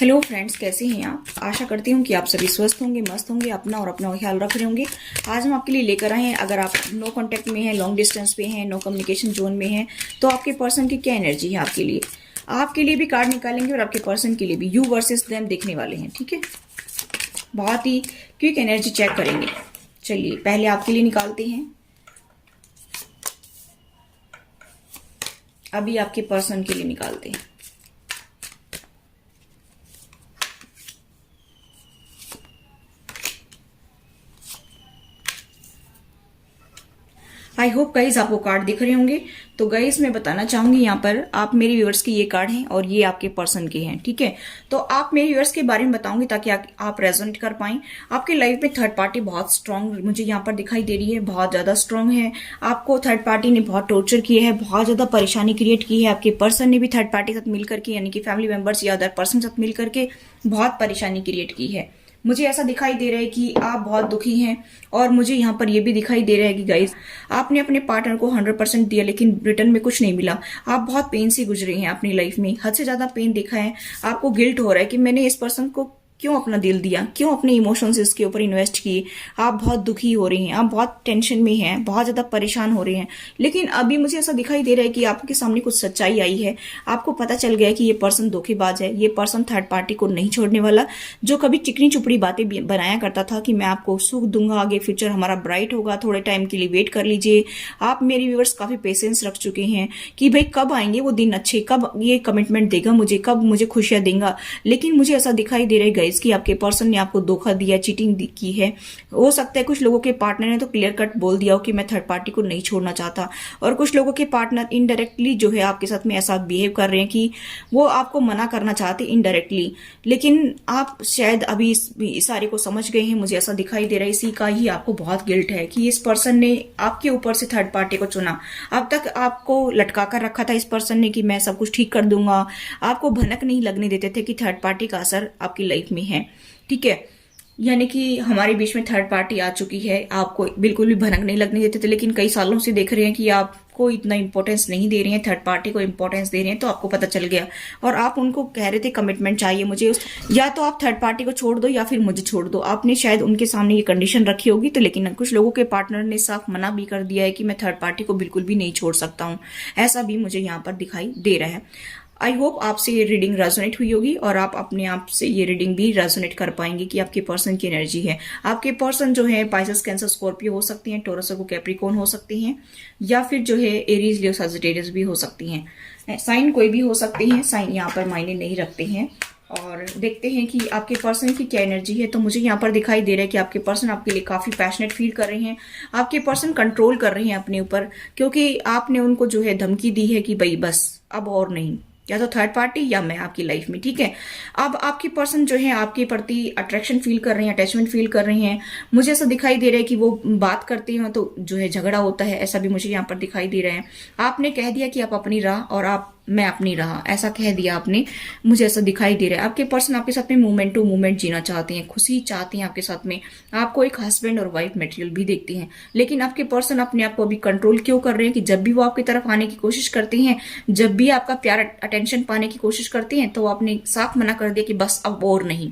Hello friends, कैसे हैं आप। आशा करती हूँ कि आप सभी स्वस्थ होंगे, मस्त होंगे, अपना और अपना ख्याल रख रहे होंगे। आज हम आपके लिए लेकर आए हैं, अगर आप नो कांटेक्ट में हैं, लॉन्ग डिस्टेंस पे हैं, नो कम्युनिकेशन जोन में हैं, तो आपके पर्सन की क्या एनर्जी है आपके लिए भी कार्ड निकालेंगे और आपके पर्सन के लिए भी यू वर्सेस देम देखने वाले हैं। ठीक है, बहुत ही क्विक एनर्जी चेक करेंगे। चलिए पहले आपके लिए निकालते हैं, अभी आपके पर्सन के लिए निकालते हैं। आई होप गाइज आपको कार्ड दिख रहे होंगे। तो गाइज मैं बताना चाहूंगी, यहाँ पर आप मेरे व्यूअर्स के ये कार्ड हैं और ये आपके पर्सन के हैं। ठीक है, तो आप मेरे व्यूअर्स के बारे में बताऊंगी ताकि आप रेजोनेट कर पाएं। आपके लाइफ में थर्ड पार्टी बहुत स्ट्रांग मुझे यहाँ पर दिखाई दे रही है, बहुत ज्यादा स्ट्रांग है। आपको थर्ड पार्टी ने बहुत टॉर्चर किया है, बहुत ज्यादा परेशानी क्रिएट की है। आपके पर्सन ने भी थर्ड पार्टी के साथ मिलकर के, यानी कि फैमिली मेंबर्स या अदर पर्सन के साथ मिलकर के बहुत परेशानी क्रिएट की है। मुझे ऐसा दिखाई दे रहा है कि आप बहुत दुखी हैं और मुझे यहाँ पर यह भी दिखाई दे रहा है कि गाइस आपने अपने पार्टनर को 100% दिया लेकिन रिटर्न में कुछ नहीं मिला। आप बहुत पेन से गुजरे हैं अपनी लाइफ में, हद से ज्यादा पेन देखा है। आपको गिल्ट हो रहा है कि मैंने इस पर्सन को क्यों अपना दिल दिया, क्यों अपने इमोशंस इसके ऊपर इन्वेस्ट किए। आप बहुत दुखी हो रही हैं, आप बहुत टेंशन में हैं, बहुत ज्यादा परेशान हो रहे हैं। लेकिन अभी मुझे ऐसा दिखाई दे रहा है कि आपके सामने कुछ सच्चाई आई है। आपको पता चल गया कि ये पर्सन धोखेबाज है, ये पर्सन थर्ड पार्टी को नहीं छोड़ने वाला। जो कभी चिकनी चुपड़ी बातें बनाया करता था कि मैं आपको सुख दूंगा, आगे फ्यूचर हमारा ब्राइट होगा, थोड़े टाइम के लिए वेट कर लीजिए। आप मेरे व्यूअर्स काफी पेशेंस रख चुके हैं कि भाई कब आएंगे वो दिन अच्छे, कब ये कमिटमेंट देगा मुझे, कब मुझे खुशियां देगा। लेकिन मुझे ऐसा दिखाई दे रहा है कि आपके पर्सन ने आपको धोखा दिया, चीटिंग की है। हो सकता है कुछ लोगों के पार्टनर ने तो क्लियर कट बोल दिया हो कि मैं थर्ड पार्टी को नहीं छोड़ना चाहता, और कुछ लोगों के पार्टनर इनडायरेक्टली जो है आपके साथ में ऐसा बिहेव कर रहे हैं कि वो आपको मना करना चाहते इनडायरेक्टली। लेकिन आप शायद अभी इस सारे को समझ गए हैं, मुझे ऐसा दिखाई दे रहा है। इसी का ही आपको बहुत गिल्ट है कि इस पर्सन ने आपके ऊपर से थर्ड पार्टी को चुना। अब तक आपको लटका कर रखा था इस पर्सन ने कि मैं सब कुछ ठीक कर दूंगा। आपको भनक नहीं लगने देते थे कि थर्ड पार्टी का असर आपकी लाइफ में है। ठीक है, यानी कि हमारे बीच में थर्ड पार्टी आ चुकी है, आपको बिल्कुल भी भनक नहीं लगने देते थे। लेकिन कई सालों से देख रहे हैं कि आपको इतना इंपॉर्टेंस नहीं दे रहे हैं, थर्ड पार्टी को इंपॉर्टेंस दे रहे हैं। तो आपको पता चल गया और आप उनको कह रहे थे कमिटमेंट चाहिए मुझे, या तो आप थर्ड पार्टी को छोड़ दो या फिर मुझे छोड़ दो। आपने शायद उनके सामने ये कंडीशन रखी होगी। तो लेकिन कुछ लोगों के पार्टनर ने साफ मना भी कर दिया है कि मैं थर्ड पार्टी को बिल्कुल भी नहीं छोड़ सकता हूँ। ऐसा भी मुझे यहाँ पर दिखाई दे रहा है। आई होप आपसे ये रीडिंग रेजोनेट हुई होगी और आप अपने आप से ये रीडिंग भी रेजोनेट कर पाएंगे कि आपके पर्सन की एनर्जी है। आपके पर्सन जो है पाइसेस, कैंसर, स्कॉर्पियो हो सकती हैं, टोरस को कैप्रिकॉर्न हो सकती हैं, या फिर जो है एरीज, लियो, सजिटेरियस भी हो सकती हैं। साइन कोई भी हो सकती हैं, साइन यहाँ पर मायने नहीं रखते हैं। और देखते हैं कि आपके पर्सन की क्या एनर्जी है। तो मुझे यहाँ पर दिखाई दे रहा है कि आपके पर्सन आपके लिए काफी पैशनेट फील कर रहे हैं। आपके पर्सन कंट्रोल कर रहे हैं अपने ऊपर, क्योंकि आपने उनको जो है धमकी दी है कि भाई बस अब और नहीं, या तो थर्ड पार्टी या मैं आपकी लाइफ में। ठीक है, अब आपकी पर्सन जो है आपके प्रति अट्रैक्शन फील कर रहे हैं, अटैचमेंट फील कर रहे हैं। मुझे ऐसा दिखाई दे रहा है कि वो बात करते हैं तो जो है झगड़ा होता है, ऐसा भी मुझे यहाँ पर दिखाई दे रहा है। आपने कह दिया कि आप अपनी राह और मैं अपनी राह, ऐसा कह दिया आपने, मुझे ऐसा दिखाई दे रहा है। आपके पर्सन आपके साथ में मोमेंट टू मोमेंट जीना चाहते हैं, खुशी चाहते हैं आपके साथ में। आपको एक हस्बैंड और वाइफ मटेरियल भी देखते हैं। लेकिन आपके पर्सन अपने आप को अभी कंट्रोल क्यों कर रहे हैं कि जब भी वो आपकी तरफ आने की कोशिश करते हैं, जब भी आपका प्यार अटेंशन पाने की कोशिश करते हैं, तो आपने साफ मना कर दिया कि बस अब और नहीं।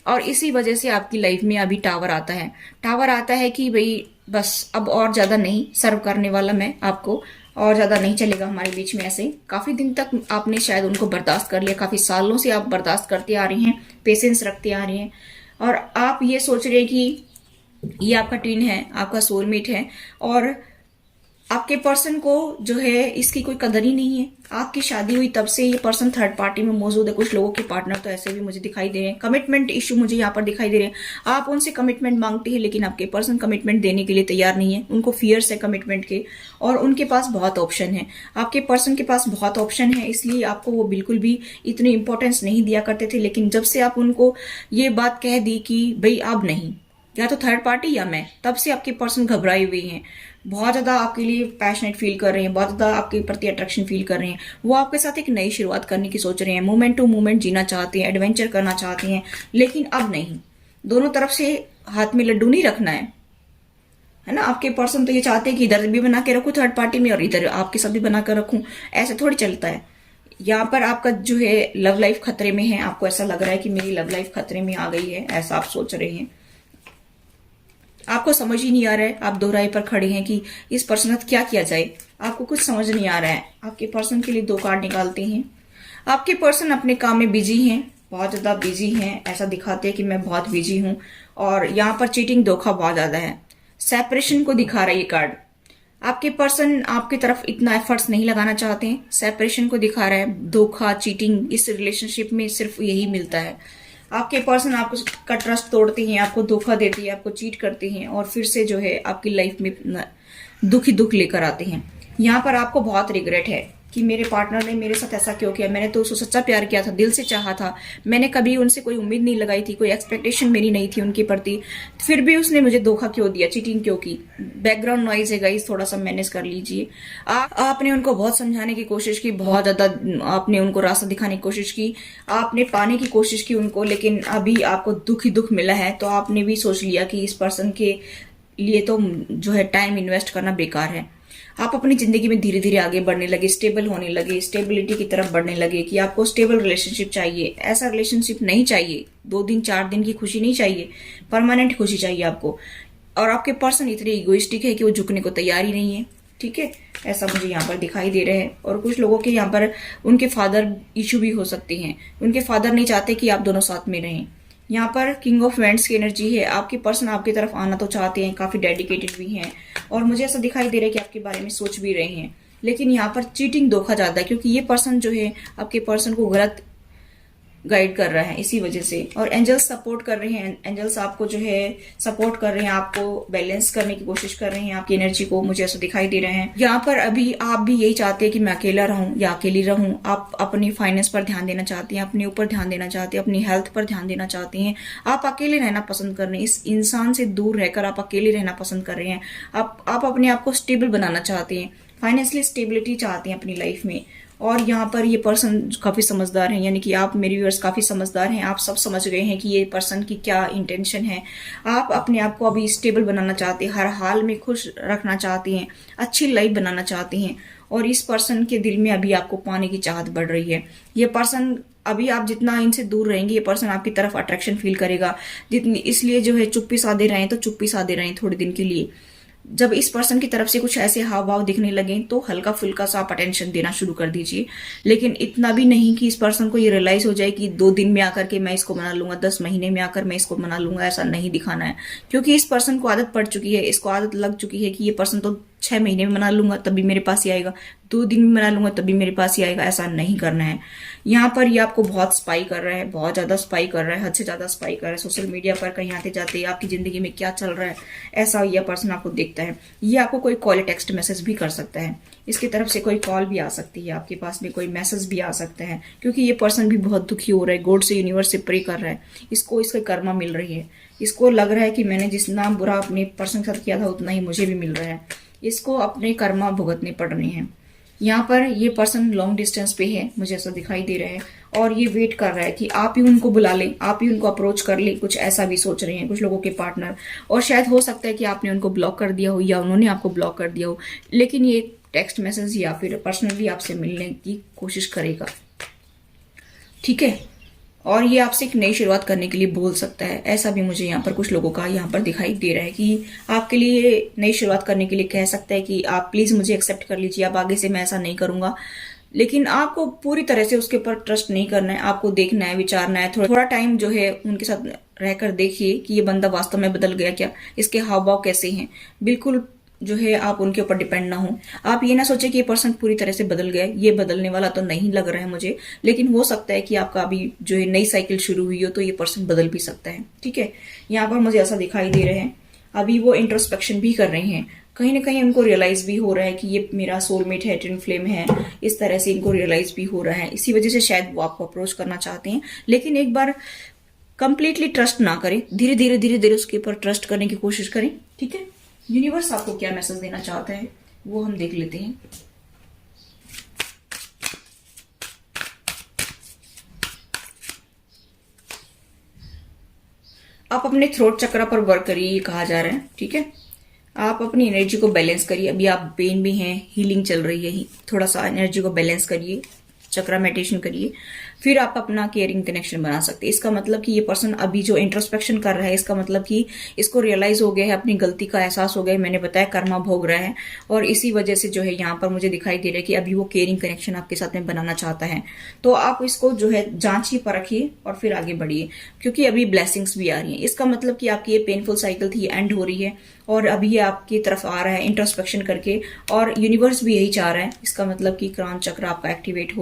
और इसी वजह से आपकी लाइफ में अभी टावर आता है। टावर आता है कि भाई बस अब और ज्यादा नहीं सर्व करने वाला मैं आपको, और ज्यादा नहीं चलेगा हमारे बीच में। ऐसे काफी दिन तक आपने शायद उनको बर्दाश्त कर लिया, काफी सालों से आप बर्दाश्त करते आ रहे हैं, पेशेंस रखते आ रहे हैं, और आप ये सोच रहे हैं कि ये आपका ट्विन है, आपका सोलमेट है, और आपके पर्सन को जो है इसकी कोई कदर ही नहीं है। आपकी शादी हुई तब से ये पर्सन थर्ड पार्टी में मौजूद है। कुछ लोगों के पार्टनर तो ऐसे भी मुझे दिखाई दे रहे हैं। कमिटमेंट इश्यू मुझे यहाँ पर दिखाई दे रहे हैं। आप उनसे कमिटमेंट मांगते हैं लेकिन आपके पर्सन कमिटमेंट देने के लिए तैयार नहीं है। उनको फियर्स है कमिटमेंट के, और उनके पास बहुत ऑप्शन है। आपके पर्सन के पास बहुत ऑप्शन है, इसलिए आपको वो बिल्कुल भी इतनी इंपॉर्टेंस नहीं दिया करते थे। लेकिन जब से आप उनको ये बात कह दी कि भाई अब नहीं, या तो थर्ड पार्टी या मैं, तब से आपके पर्सन घबराए हुए हैं। बहुत ज्यादा आपके लिए पैशनेट फील कर रहे हैं, बहुत ज्यादा आपके प्रति अट्रैक्शन फील कर रहे हैं। वो आपके साथ एक नई शुरुआत करने की सोच रहे हैं, मोमेंट टू मोमेंट जीना चाहते हैं, एडवेंचर करना चाहते हैं। लेकिन अब नहीं, दोनों तरफ से हाथ में लड्डू नहीं रखना है ना। आपके पर्सन तो ये चाहते हैं कि इधर भी बना के रखूं थर्ड पार्टी में और इधर आपके साथ भी बना कर रखूं। ऐसे थोड़ी चलता है। यहाँ पर आपका जो है लव लाइफ खतरे में है। आपको ऐसा लग रहा है कि मेरी लव लाइफ खतरे में आ गई है, ऐसा आप सोच रहे हैं। आपको समझ ही नहीं आ रहा है, आप दो राय पर खड़े हैं कि इस पर्सन का क्या किया जाए। आपको कुछ समझ नहीं आ रहा है। आपके पर्सन के लिए दो कार्ड निकालते हैं। आपके पर्सन अपने काम में बिजी हैं, बहुत ज्यादा बिजी हैं, ऐसा दिखाते हैं कि मैं बहुत बिजी हूं। और यहाँ पर चीटिंग धोखा बहुत ज्यादा है, सेपरेशन को दिखा रहा है ये कार्ड। आपके पर्सन आपकी तरफ इतना एफर्ट्स नहीं लगाना चाहते हैं, सेपरेशन को दिखा रहा है। धोखा, चीटिंग, इस रिलेशनशिप में सिर्फ यही मिलता है। आपके पर्सन आपको का ट्रस्ट तोड़ते हैं, आपको धोखा देते हैं, आपको चीट करते हैं और फिर से जो है आपकी लाइफ में दुख ही दुख लेकर आते हैं। यहाँ पर आपको बहुत रिग्रेट है कि मेरे पार्टनर ने मेरे साथ ऐसा क्यों किया। मैंने तो उसको सच्चा प्यार किया था, दिल से चाहा था। मैंने कभी उनसे कोई उम्मीद नहीं लगाई थी, कोई एक्सपेक्टेशन मेरी नहीं थी उनके प्रति। फिर भी उसने मुझे धोखा क्यों दिया, चीटिंग क्यों की। बैकग्राउंड नॉइज है गाइस, थोड़ा सा मैनेज कर लीजिए। आपने उनको बहुत समझाने की कोशिश की, बहुत ज्यादा आपने उनको रास्ता दिखाने की कोशिश की, आपने पाने की कोशिश की उनको, लेकिन अभी आपको दुख ही दुख मिला है। तो आपने भी सोच लिया कि इस पर्सन के लिए तो जो है टाइम इन्वेस्ट करना बेकार है। आप अपनी जिंदगी में धीरे धीरे आगे बढ़ने लगे, स्टेबल होने लगे, स्टेबिलिटी की तरफ बढ़ने लगे कि आपको स्टेबल रिलेशनशिप चाहिए। ऐसा रिलेशनशिप नहीं चाहिए 2 दिन 4 दिन की खुशी नहीं चाहिए, परमानेंट खुशी चाहिए आपको। और आपके पर्सन इतने इगोइस्टिक है कि वो झुकने को तैयार ही नहीं है, ठीक है, ऐसा मुझे यहाँ पर दिखाई दे रहा है। और कुछ लोगों के यहाँ पर उनके फादर इशू भी हो सकते हैं, उनके फादर नहीं चाहते कि आप दोनों साथ में रहें। यहाँ पर किंग ऑफ वैंड्स की एनर्जी है। आपके पर्सन आपकी तरफ आना तो चाहते हैं, काफी डेडिकेटेड भी हैं और मुझे ऐसा दिखाई दे रहा है कि आपके बारे में सोच भी रहे हैं। लेकिन यहाँ पर चीटिंग धोखा ज्यादा है, क्योंकि ये पर्सन जो है आपके पर्सन को गलत गाइड कर रहा है इसी वजह से। और एंजल्स सपोर्ट कर रहे हैं, एंजल्स आपको जो है सपोर्ट कर रहे हैं, आपको बैलेंस करने की कोशिश कर रहे हैं आपकी एनर्जी को, मुझे ऐसा दिखाई दे रहे हैं। यहाँ पर अभी आप भी यही चाहते हैं कि मैं अकेला रहूं या अकेली रहूं। आप अपने फाइनेंस पर ध्यान देना चाहते हैं, अपने ऊपर ध्यान देना चाहते हैं, अपनी हेल्थ पर ध्यान देना चाहते हैं। आप अकेले रहना पसंद कर रहे हैं, इस इंसान से दूर रहकर आप अकेले रहना पसंद कर रहे हैं। आप अपने आप को स्टेबल बनाना चाहते हैं, फाइनेंशियली स्टेबिलिटी चाहते हैं अपनी लाइफ में। और यहाँ पर ये पर्सन काफी समझदार हैं, यानी कि आप मेरे व्यूअर्स काफी समझदार हैं। आप सब समझ गए हैं कि ये पर्सन की क्या इंटेंशन है। आप अपने आप को अभी स्टेबल बनाना चाहते हैं, हर हाल में खुश रखना चाहते हैं, अच्छी लाइफ बनाना चाहते हैं। और इस पर्सन के दिल में अभी आपको पाने की चाहत बढ़ रही है। ये पर्सन अभी आप जितना इनसे दूर रहेंगे, ये पर्सन आपकी तरफ अट्रैक्शन फील करेगा। जितनी इसलिए जो है चुप्पी साधे रहें तो चुप्पी साधे रहें थोड़े दिन के लिए। जब इस पर्सन की तरफ से कुछ ऐसे हाव भाव दिखने लगे तो हल्का फुल्का सा आप अटेंशन देना शुरू कर दीजिए, लेकिन इतना भी नहीं कि इस पर्सन को ये रियलाइज हो जाए कि 2 दिन में आकर के मैं इसको मना लूंगा, 10 महीने में आकर मैं इसको मना लूंगा। ऐसा नहीं दिखाना है, क्योंकि इस पर्सन को आदत पड़ चुकी है, इसको आदत लग चुकी है कि ये पर्सन तो 6 महीने में मना लूंगा तभी मेरे पास ही आएगा, 2 दिन में मना लूंगा तभी मेरे पास ही आएगा। ऐसा नहीं करना है। यहाँ पर ये आपको बहुत स्पाई कर रहा है, बहुत ज्यादा स्पाई कर रहा है, हद से ज्यादा स्पाई कर रहा है। सोशल मीडिया पर कहीं आते जाते आपकी जिंदगी में क्या चल रहा है, ऐसा यह पर्सन आपको देखता है। ये आपको कोई कॉल टेक्स्ट मैसेज भी कर सकता है, इसकी तरफ से कोई कॉल भी आ सकती है, आपके पास में कोई मैसेज भी आ सकता है, क्योंकि ये पर्सन भी बहुत दुखी हो रहा है, गॉड से, यूनिवर्स से प्रे कर रहा है। इसको इसकी कर्मा मिल रही है, इसको लग रहा है कि मैंने जितना बुरा अपने पर्सन के साथ किया था उतना ही मुझे भी मिल रहा है। इसको अपने कर्मा भुगतने पड़ रहे हैं। यहाँ पर ये पर्सन लॉन्ग डिस्टेंस पे है, मुझे ऐसा दिखाई दे रहा है, और ये वेट कर रहा है कि आप ही उनको बुला लें, आप ही उनको अप्रोच कर लें। कुछ ऐसा भी सोच रहे हैं कुछ लोगों के पार्टनर, और शायद हो सकता है कि आपने उनको ब्लॉक कर दिया हो या उन्होंने आपको ब्लॉक कर दिया हो, लेकिन ये टेक्स्ट मैसेज या फिर पर्सनली आपसे मिलने की कोशिश करेगा, ठीक है। और ये आपसे एक नई शुरुआत करने के लिए बोल सकता है, ऐसा भी मुझे यहाँ पर कुछ लोगों का यहाँ पर दिखाई दे रहा है कि आपके लिए नई शुरुआत करने के लिए कह सकता है कि आप प्लीज मुझे एक्सेप्ट कर लीजिए, अब आगे से मैं ऐसा नहीं करूंगा। लेकिन आपको पूरी तरह से उसके ऊपर ट्रस्ट नहीं करना है, आपको देखना है, विचारना है, थोड़ा टाइम जो है उनके साथ रहकर देखिए कि ये बंदा वास्तव में बदल गया क्या, इसके हाव भाव कैसे हैं। बिल्कुल जो है आप उनके ऊपर डिपेंड ना हो। आप ये ना सोचे कि ये पर्सन पूरी तरह से बदल गया, ये बदलने वाला तो नहीं लग रहा है मुझे, लेकिन हो सकता है कि आपका अभी जो है नई साइकिल शुरू हुई हो तो ये पर्सन बदल भी सकता है, ठीक है। यहाँ पर मुझे ऐसा दिखाई दे रहा है, अभी वो इंट्रोस्पेक्शन भी कर रहे हैं, कहीं ना कहीं उनको रियलाइज भी हो रहा है कि ये मेरा सोलमेट है, ट्विन फ्लेम है, इस तरह से इनको रियलाइज भी हो रहा है। इसी वजह से शायद वो आपको अप्रोच करना चाहते हैं, लेकिन एक बार कंप्लीटली ट्रस्ट ना करें, धीरे धीरे धीरे धीरे उसके ऊपर ट्रस्ट करने की कोशिश करें, ठीक है। यूनिवर्स आपको क्या मैसेज देना चाहता है वो हम देख लेते हैं। आप अपने थ्रोट चक्र पर वर्क करिए, ये कहा जा रहा है, ठीक है। आप अपनी एनर्जी को बैलेंस करिए, अभी आप पेन में हैं, हीलिंग चल रही है, थोड़ा सा एनर्जी को बैलेंस करिए, चक्रा मेडिटेशन करिए, फिर आप अपना केयरिंग कनेक्शन बना सकते हैं। इसका मतलब कि ये पर्सन अभी जो इंट्रोस्पेक्शन कर रहा है, इसका मतलब कि इसको रियलाइज हो गया है, अपनी गलती का एहसास हो गया है, मैंने बताया कर्मा भोग रहा है, और इसी वजह से जो है यहाँ पर मुझे दिखाई दे रहा है कि अभी वो केयरिंग कनेक्शन आपके साथ में बनाना चाहता है। तो आप इसको जो है जांचिए, परखिए और फिर आगे बढ़िए, क्योंकि अभी ब्लेसिंग्स भी आ रही हैं। इसका मतलब कि आपकी ये पेनफुल साइकिल थी, एंड हो रही है, और अभी ये आपकी तरफ आ रहा है इंट्रोस्पेक्शन करके, और यूनिवर्स भी यही चाह रहा है। इसका मतलब कि क्रांत चक्र आपका एक्टिवेट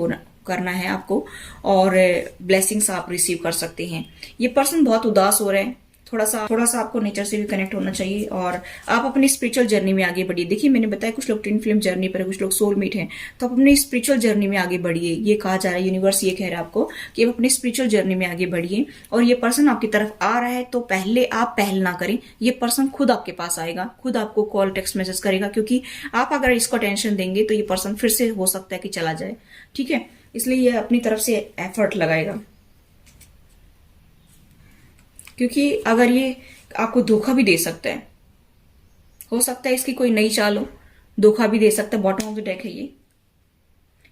करना है आपको, और ब्लेसिंग्स आप रिसीव कर सकते हैं। ये पर्सन बहुत उदास हो रहे हैं, थोड़ा सा आपको नेचर से भी कनेक्ट होना चाहिए, और आप अपनी स्पिरिचुअल जर्नी में आगे बढ़िए। देखिए मैंने बताया कुछ लोग ट्विन फ्लेम जर्नी पर है, कुछ लोग सोलमेट हैं, तो आप अपनी स्पिरिचुअल जर्नी में आगे बढ़िए। ये कहा जा रहा है, यूनिवर्स ये कह रहा है आपको कि आप अपनी स्पिरिचुअल जर्नी में आगे बढ़िए, और ये पर्सन आपकी तरफ आ रहा है तो पहले आप पहल ना करें, ये पर्सन खुद आपके पास आएगा, खुद आपको कॉल टेक्स्ट मैसेज करेगा, क्योंकि आप अगर इसको टेंशन देंगे तो ये पर्सन फिर से हो सकता है कि चला जाए। ठीक है, इसलिए ये अपनी तरफ से एफर्ट लगाएगा, क्योंकि अगर ये आपको धोखा भी दे सकता है, हो सकता है इसकी कोई नई चाल हो, धोखा भी दे सकता है। बॉटम ऑफ द डेक है ये,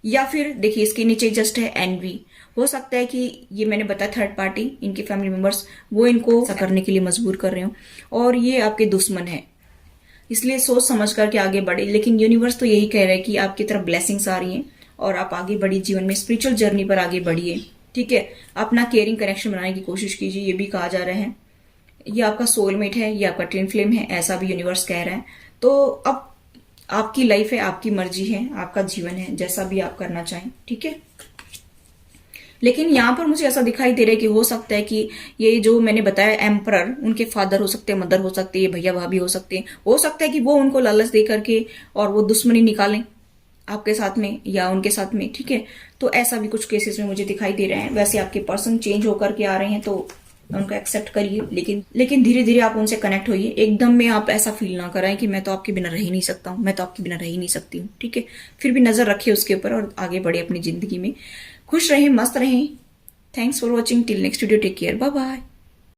या फिर देखिए इसके नीचे जस्ट है एनवी। हो सकता है कि ये मैंने बताया थर्ड पार्टी, इनके फैमिली मेंबर्स, वो इनको ऐसा करने के लिए मजबूर कर रहे हो, और ये आपके दुश्मन है, इसलिए सोच समझ करके आगे बढ़े। लेकिन यूनिवर्स तो यही कह रहा है कि आपकी तरफ ब्लेसिंग्स आ रही हैं, और आप आगे बढ़िए, जीवन में स्पिरिचुअल जर्नी पर आगे बढ़िए। ठीक है, अपना केयरिंग कनेक्शन बनाने की कोशिश कीजिए, ये भी कहा जा रहा है। ये आपका सोलमेट है, ये आपका ट्विन फ्लेम है, ऐसा भी यूनिवर्स कह रहा है। तो अब आपकी लाइफ है, आपकी मर्जी है, आपका जीवन है, जैसा भी आप करना चाहें। ठीक है, लेकिन यहाँ पर मुझे ऐसा दिखाई दे रहा है कि हो सकता है कि ये जो मैंने बताया एम्परर, उनके फादर हो सकते हैं, मदर हो सकते हैं, भैया भाभी हो सकते हैं। हो सकता है कि वो उनको लालच दे करके और वो दुश्मनी निकालें आपके साथ में या उनके साथ में। ठीक है, तो ऐसा भी कुछ केसेस में मुझे दिखाई दे रहे हैं। वैसे आपके पर्सन चेंज होकर के आ रहे हैं, तो उनको एक्सेप्ट करिए, लेकिन धीरे धीरे आप उनसे कनेक्ट होइए। एकदम में आप ऐसा फील ना कराएं कि मैं तो आपके बिना रह ही नहीं सकता हूँ, मैं तो आपके बिना रह ही नहीं सकती हूँ। ठीक है, फिर भी नजर रखिए उसके ऊपर और आगे बढ़े अपनी जिंदगी में। खुश रहें, मस्त रहें। Thanks for watching, till next video, take care, bye bye.